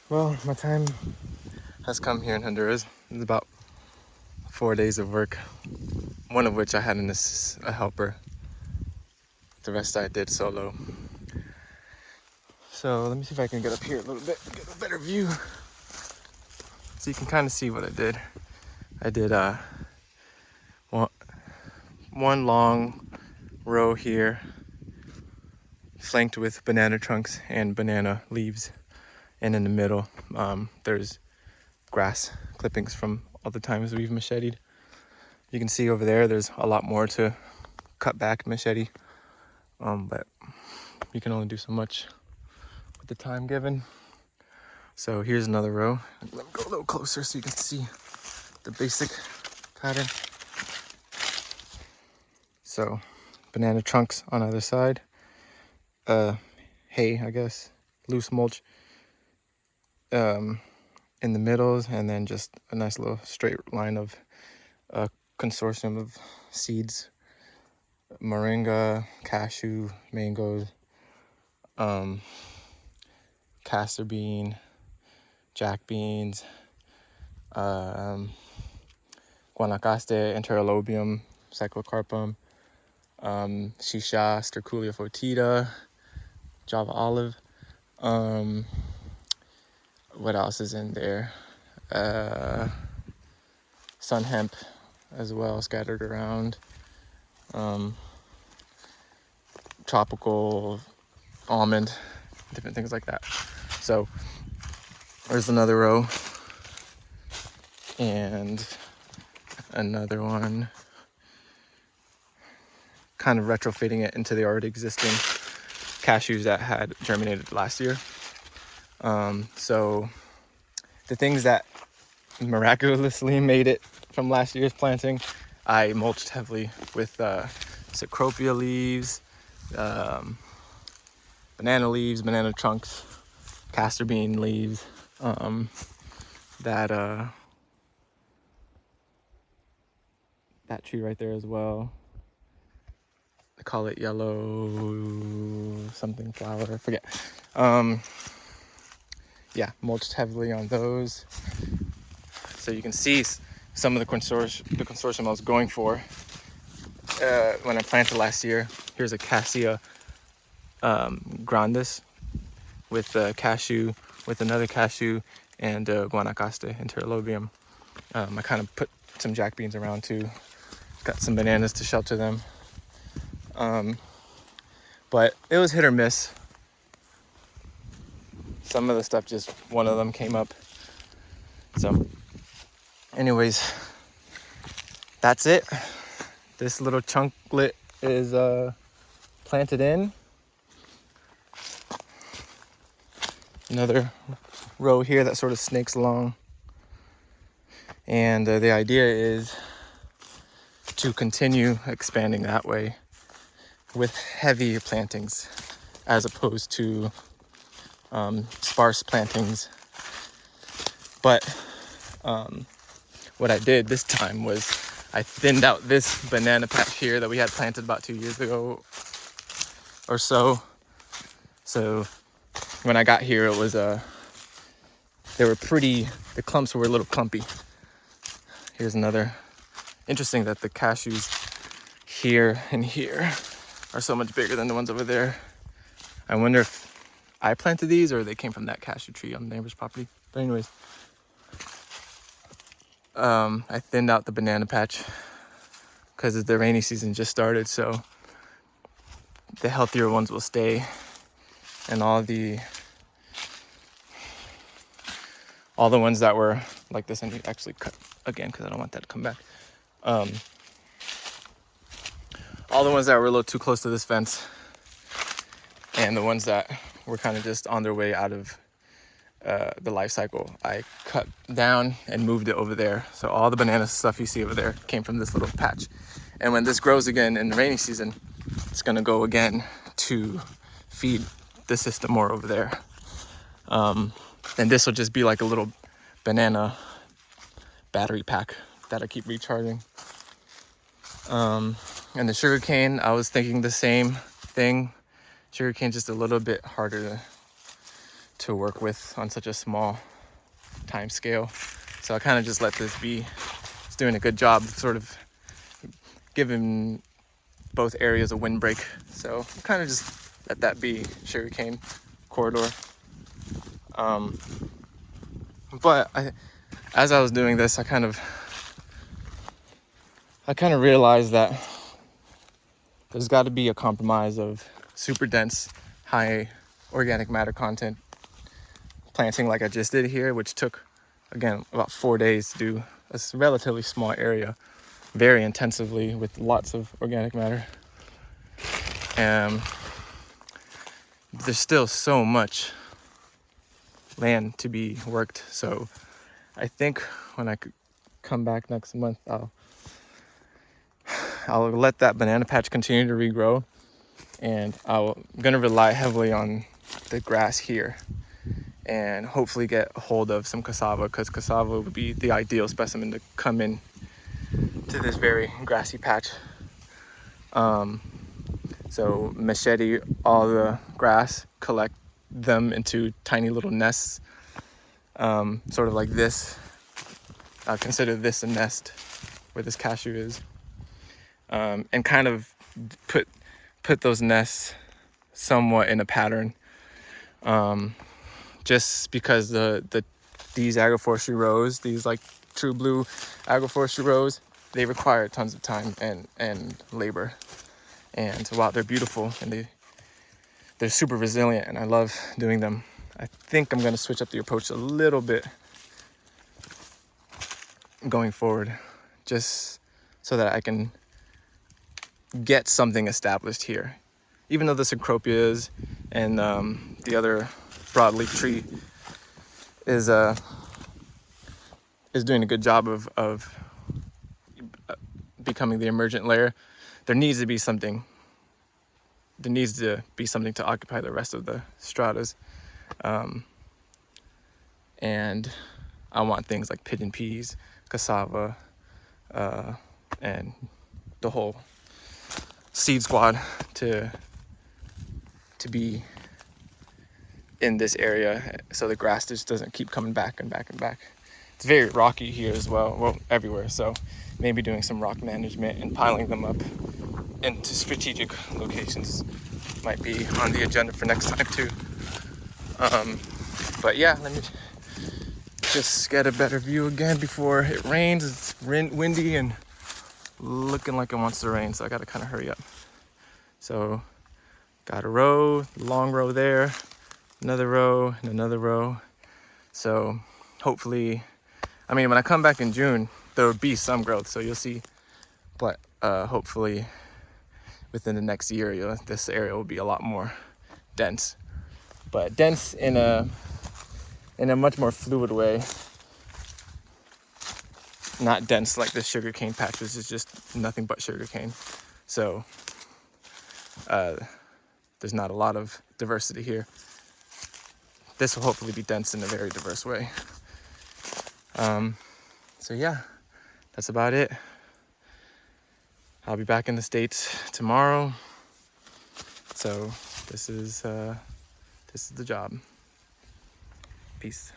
Well, my time has come here in Honduras. It's about 4 days of work, one of which I had a helper. The rest I did solo. So let me see if I can get up here a little bit, get a better view. So you can kind of see what I did. I did one long row here, flanked with banana trunks and banana leaves. And in the middle, there's grass clippings from all the times we've macheted. You can see over there's a lot more to cut back machete, but you can only do so much with the time given. So here's another row. Let me go a little closer so you can see the basic pattern. So banana trunks on either side, hay, I guess, loose mulch in the middles, and then just a nice little straight line of a consortium of seeds: moringa, cashew, mangoes, castor bean, jack beans, guanacaste, enterolobium, cyclocarpum, shisha, sterculia foetida, Java olive. What else is in there? Sun hemp as well, scattered around. Tropical almond, different things like that. So there's another row and another one, kind of retrofitting it into the already existing cashews that had germinated last year. So the things that miraculously made it from last year's planting, I mulched heavily with cecropia leaves, banana leaves, banana trunks, castor bean leaves, that tree right there as well. I call it yellow something flower, I forget. Yeah, mulched heavily on those. So you can see some of the consortium I was going for when I planted last year. Here's a Cassia grandis with cashew, with another cashew, and guanacaste, interlobium. I kind of put some jack beans around too. Got some bananas to shelter them. But it was hit or miss. Some of the stuff, just one of them came up. So anyways, that's it. This little chunklet is planted in. Another row here that sort of snakes along. And the idea is to continue expanding that way with heavy plantings as opposed to sparse plantings. But what I did this time was I thinned out this banana patch here that we had planted about 2 years ago or so. So when I got here, it was the clumps were a little clumpy. Here's another. Interesting that the cashews here and here are so much bigger than the ones over there. I wonder if I planted these or they came from that cashew tree on the neighbor's property. But anyways, I thinned out the banana patch because the rainy season just started, so the healthier ones will stay, and all the ones that were like this, and you actually cut again because I don't want that to come back. All the ones that were a little too close to this fence, and the ones that were kind of just on their way out of the life cycle, I cut down and moved it over there. So all the banana stuff you see over there came from this little patch. And when this grows again in the rainy season, it's gonna go again to feed the system more over there. And this will just be like a little banana battery pack that I keep recharging. And the sugarcane, I was thinking the same thing. Sugarcane just a little bit harder to work with on such a small time scale. So I kind of just let this be. It's doing a good job of sort of giving both areas a windbreak. So kind of just let that be sugarcane corridor. But as I was doing this, I kind of realized that there's got to be a compromise of super dense, high organic matter content planting like I just did here, which took, again, about 4 days to do a relatively small area, very intensively with lots of organic matter. There's still so much land to be worked. So I think when I come back next month, I'll let that banana patch continue to regrow, and I'm gonna rely heavily on the grass here and hopefully get a hold of some cassava, because cassava would be the ideal specimen to come in to this very grassy patch. So machete all the grass, collect them into tiny little nests, sort of like this. I consider this a nest where this cashew is, and kind of put those nests somewhat in a pattern, just because these agroforestry rows, these like true blue agroforestry rows, they require tons of time and labor. And while they're beautiful and they're super resilient, and I love doing them, I think I'm gonna switch up the approach a little bit going forward, just so that I can get something established here. Even though the cecropias and the other broadleaf tree is doing a good job of becoming the emergent layer, there needs to be something. There needs to be something to occupy the rest of the stratas, and I want things like pigeon peas, cassava, and the whole seed squad to be in this area, so the grass just doesn't keep coming back and back and back. It's very rocky here as well, everywhere, so maybe doing some rock management and piling them up into strategic locations might be on the agenda for next time too. But yeah, let me just get a better view again before it rains. It's windy and looking like it wants to rain, so I gotta kind of hurry up. So got a row, long row there, another row, and another row. So hopefully, I mean, when I come back in June, there will be some growth, so you'll see. But hopefully within the next year, this area will be a lot more dense. But dense in a much more fluid way. Not dense like this sugarcane patch, which is just nothing but sugarcane. So there's not a lot of diversity here. This will hopefully be dense in a very diverse way. So yeah, that's about it. I'll be back in the States tomorrow. So this is the job. Peace.